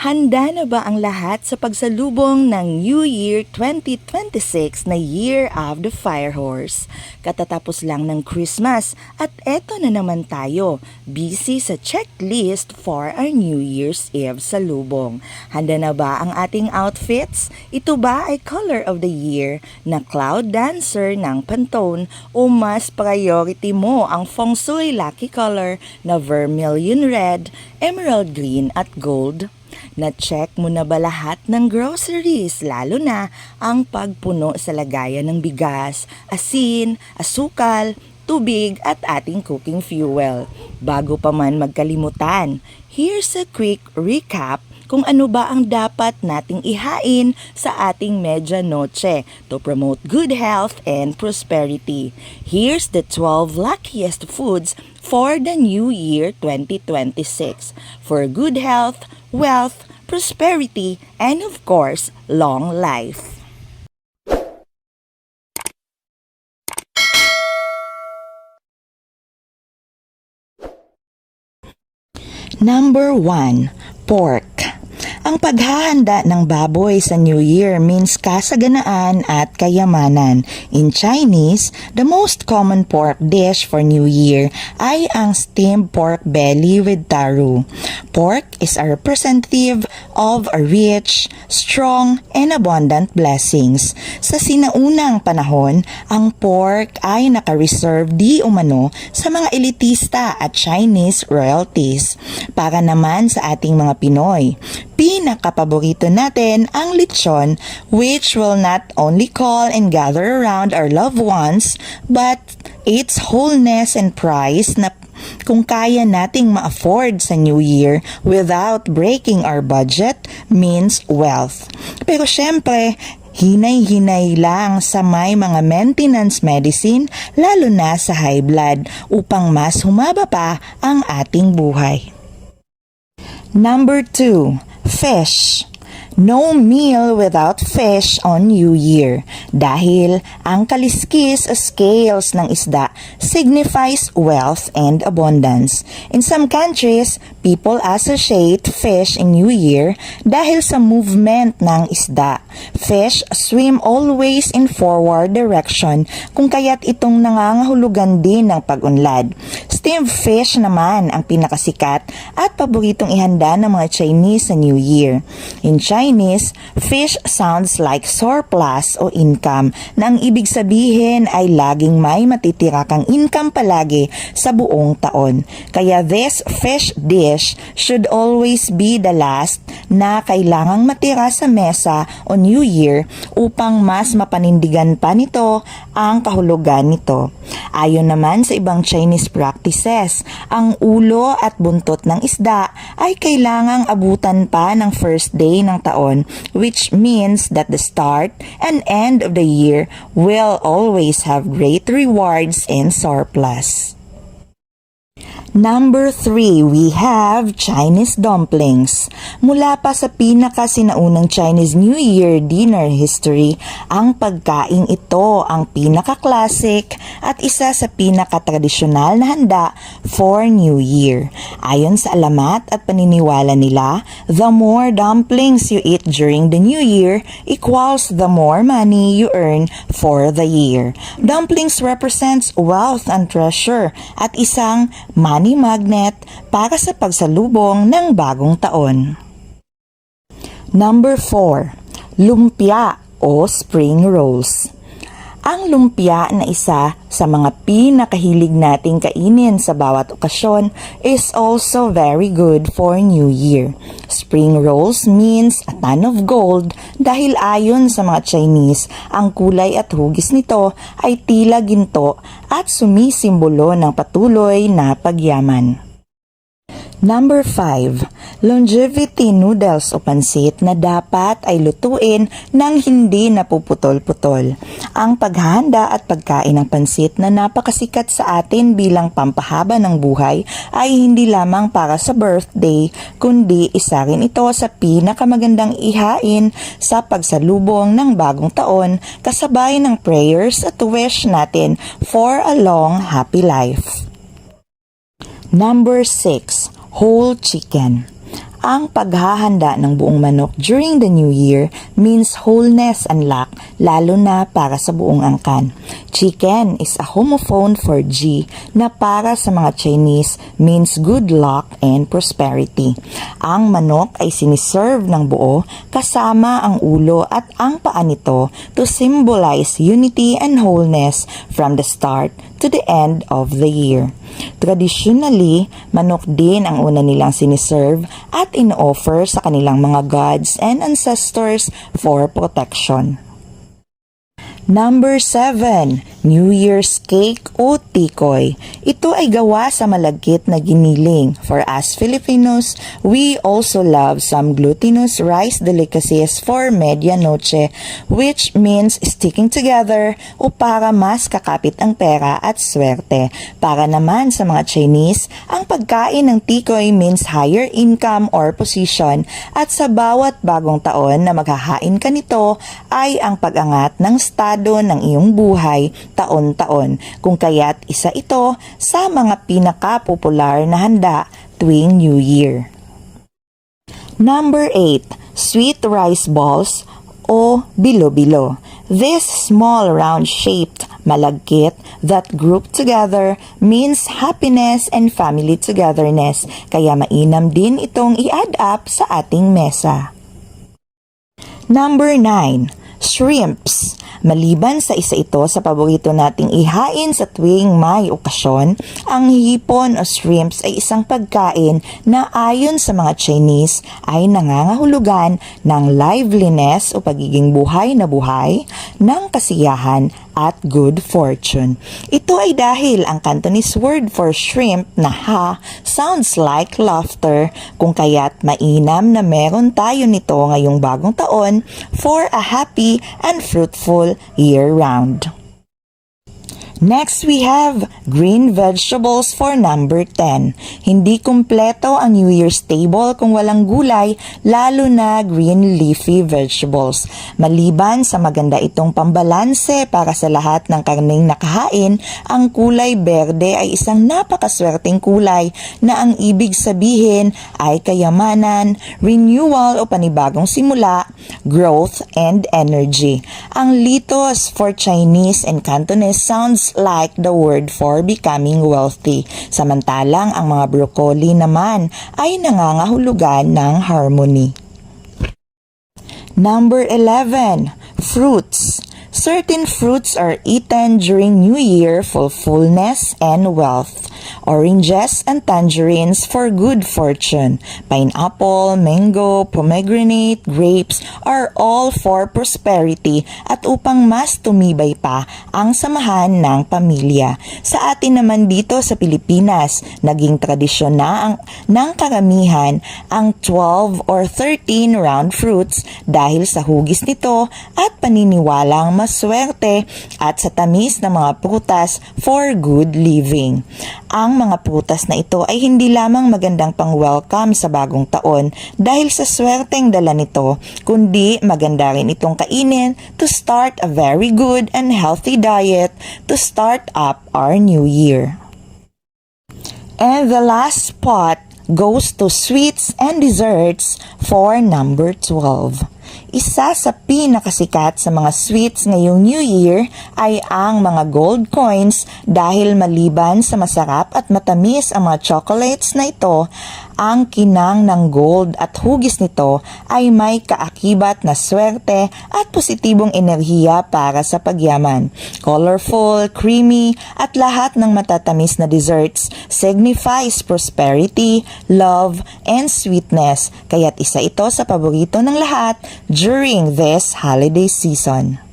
Handa na ba ang lahat sa pagsalubong ng New Year 2026 na Year of the Fire Horse? Katatapos lang ng Christmas at eto na naman tayo, busy sa checklist for our New Year's Eve salubong. Handa na ba ang ating outfits? Ito ba ay color of the year na cloud dancer ng Pantone o mas priority mo ang feng shui lucky color na vermilion red, emerald green at gold? Na-check mo na ba lahat ng groceries, lalo na ang pagpuno sa lagayan ng bigas, asin, asukal, tubig at ating cooking fuel? Bago pa man magkalimutan, here's a quick recap kung ano ba ang dapat nating ihain sa ating medianoche to promote good health and prosperity. Here's the 12 luckiest foods for the New Year 2026 for good health, wealth, prosperity, and of course, long life. Number 1, pork. Ang paghahanda ng baboy sa New Year means kasaganaan at kayamanan. In Chinese, the most common pork dish for New Year ay ang steamed pork belly with taro. Pork is a representative of a rich, strong, and abundant blessings. Sa sinaunang panahon, ang pork ay naka-reserve di umano sa mga elitista at Chinese royalties. Para naman sa ating mga Pinoy, pinakapaborito natin ang lechon, which will not only call and gather around our loved ones, but its wholeness and price na kung kaya nating ma-afford sa New Year without breaking our budget means wealth. Pero syempre, hinay-hinay lang sa may mga maintenance medicine, lalo na sa high blood, upang mas humaba pa ang ating buhay. Number 2, fish. No meal without fish on New Year dahil ang kaliskis o scales ng isda signifies wealth and abundance. In some countries, people associate fish in New Year dahil sa movement ng isda. Fish swim always in forward direction kung kaya't itong nangangahulugan din ng pag-unlad. Steamed fish naman ang pinakasikat at paboritong ihanda ng mga Chinese sa New Year. In Chinese, fish sounds like surplus o income na ang ibig sabihin ay laging may matitira kang income palagi sa buong taon. Kaya this fish dish should always be the last na kailangang matira sa mesa o New Year upang mas mapanindigan pa nito ang kahulugan nito. Ayon naman sa ibang Chinese practices, ang ulo at buntot ng isda ay kailangang abutan pa ng first day ng taon, which means that the start and end of the year will always have great rewards and surplus. Number 3, we have Chinese dumplings. Mula pa sa pinakasinaunang Chinese New Year dinner history, ang pagkaing ito ang pinaka-classic at isa sa pinaka-tradisyonal na handa for New Year. Ayon sa alamat at paniniwala nila, the more dumplings you eat during the New Year equals the more money you earn for the year. Dumplings represents wealth and treasure at isang money magnet para sa pagsalubong ng bagong taon. Number 4, lumpia o spring rolls. Ang lumpia na isa sa mga pinakahilig nating kainin sa bawat okasyon is also very good for New Year. Spring rolls means a ton of gold dahil ayon sa mga Chinese, ang kulay at hugis nito ay tila ginto at sumisimbolo ng patuloy na pagyaman. Number 5, longevity noodles o pansit na dapat ay lutuin ng hindi napuputol-putol. Ang paghahanda at pagkain ng pansit na napakasikat sa atin bilang pampahaba ng buhay ay hindi lamang para sa birthday, kundi isa rin ito sa pinakamagandang ihain sa pagsalubong ng bagong taon kasabay ng prayers at wish natin for a long, happy life. Number 6, whole chicken. Ang paghahanda ng buong manok during the New Year means wholeness and luck, lalo na para sa buong angkan. Chicken is a homophone for G na para sa mga Chinese means good luck and prosperity. Ang manok ay siniserve ng buo kasama ang ulo at ang paa nito to symbolize unity and wholeness from the start to the end of the year. Traditionally, manok din ang una nilang siniserve at in-offer sa kanilang mga gods and ancestors for protection. Number 7, New Year's cake o tikoy. Ito ay gawa sa malagkit na giniling. For us Filipinos, we also love some glutinous rice delicacies for medianoche, which means sticking together o para mas kakapit ang pera at swerte. Para naman sa mga Chinese, ang pagkain ng tikoy means higher income or position at sa bawat bagong taon na maghahain ka nito ay ang pag-angat ng estado ng iyong buhay taon-taon, kung kaya't isa ito sa mga pinaka-popular na handa tuwing New Year. Number 8, sweet rice balls o bilo-bilo. This small round-shaped malagkit that group together means happiness and family togetherness, kaya mainam din itong i-add up sa ating mesa. Number 9, shrimps. Maliban sa isa ito sa paborito nating ihain sa tuwing may okasyon, ang hipon o shrimps ay isang pagkain na ayon sa mga Chinese ay nangangahulugan ng liveliness o pagiging buhay na buhay, ng kasiyahan at good fortune. Ito ay dahil ang Cantonese word for shrimp na ha sounds like laughter, kung kaya't mainam na meron tayo nito ngayong bagong taon for a happy and fruitful year-round. Next, we have green vegetables for number 10. Hindi kumpleto ang New Year's table kung walang gulay, lalo na green leafy vegetables. Maliban sa maganda itong pambalanse para sa lahat ng karneng nakahain, ang kulay berde ay isang napakaswerteng kulay na ang ibig sabihin ay kayamanan, renewal o panibagong simula, growth, and energy. Ang litos for Chinese and Cantonese sounds like the word for becoming wealthy. Samantalang ang mga broccoli naman ay nangangahulugan ng harmony. Number 11, fruits. Certain fruits are eaten during New Year for fullness and wealth. Oranges and tangerines for good fortune. Pineapple, mango, pomegranate, grapes are all for prosperity at upang mas tumibay pa ang samahan ng pamilya. Sa atin naman dito sa Pilipinas, naging tradisyon na ng karamihan ang 12 or 13 round fruits dahil sa hugis nito at paniniwalang maswerte at sa tamis ng mga prutas for good living. Ang mga prutas na ito ay hindi lamang magandang pang-welcome sa bagong taon dahil sa swerteng dala nito, kundi maganda rin itong kainin to start a very good and healthy diet to start up our new year. And the last spot goes to sweets and desserts for number 12. Isa sa pinakasikat sa mga sweets ngayong New Year ay ang mga gold coins dahil maliban sa masarap at matamis ang mga chocolates na ito, ang kinang ng gold at hugis nito ay may kaakibat na swerte at positibong enerhiya para sa pagyaman. Colorful, creamy at lahat ng matatamis na desserts signifies prosperity, love, and sweetness, kaya't isa ito sa paborito ng lahat during this holiday season.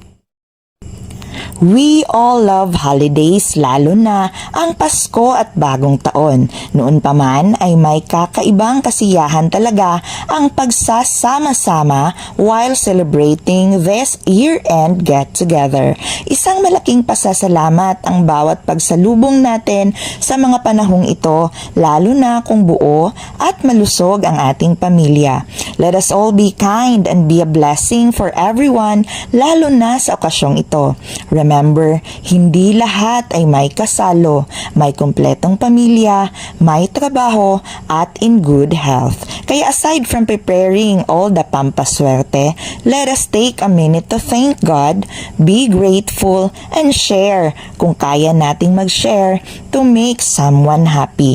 We all love holidays, lalo na ang Pasko at Bagong Taon. Noon pa man ay may kakaibang kasiyahan talaga ang pagsasama-sama while celebrating this year-end get-together. Isang malaking pasasalamat ang bawat pagsalubong natin sa mga panahong ito, lalo na kung buo at malusog ang ating pamilya. Let us all be kind and be a blessing for everyone, lalo na sa okasyong ito. Remember, hindi lahat ay may kasalo, may kumpletong pamilya, may trabaho, at in good health. Kaya aside from preparing all the pampaswerte, let us take a minute to thank God, be grateful, and share kung kaya nating mag-share to make someone happy.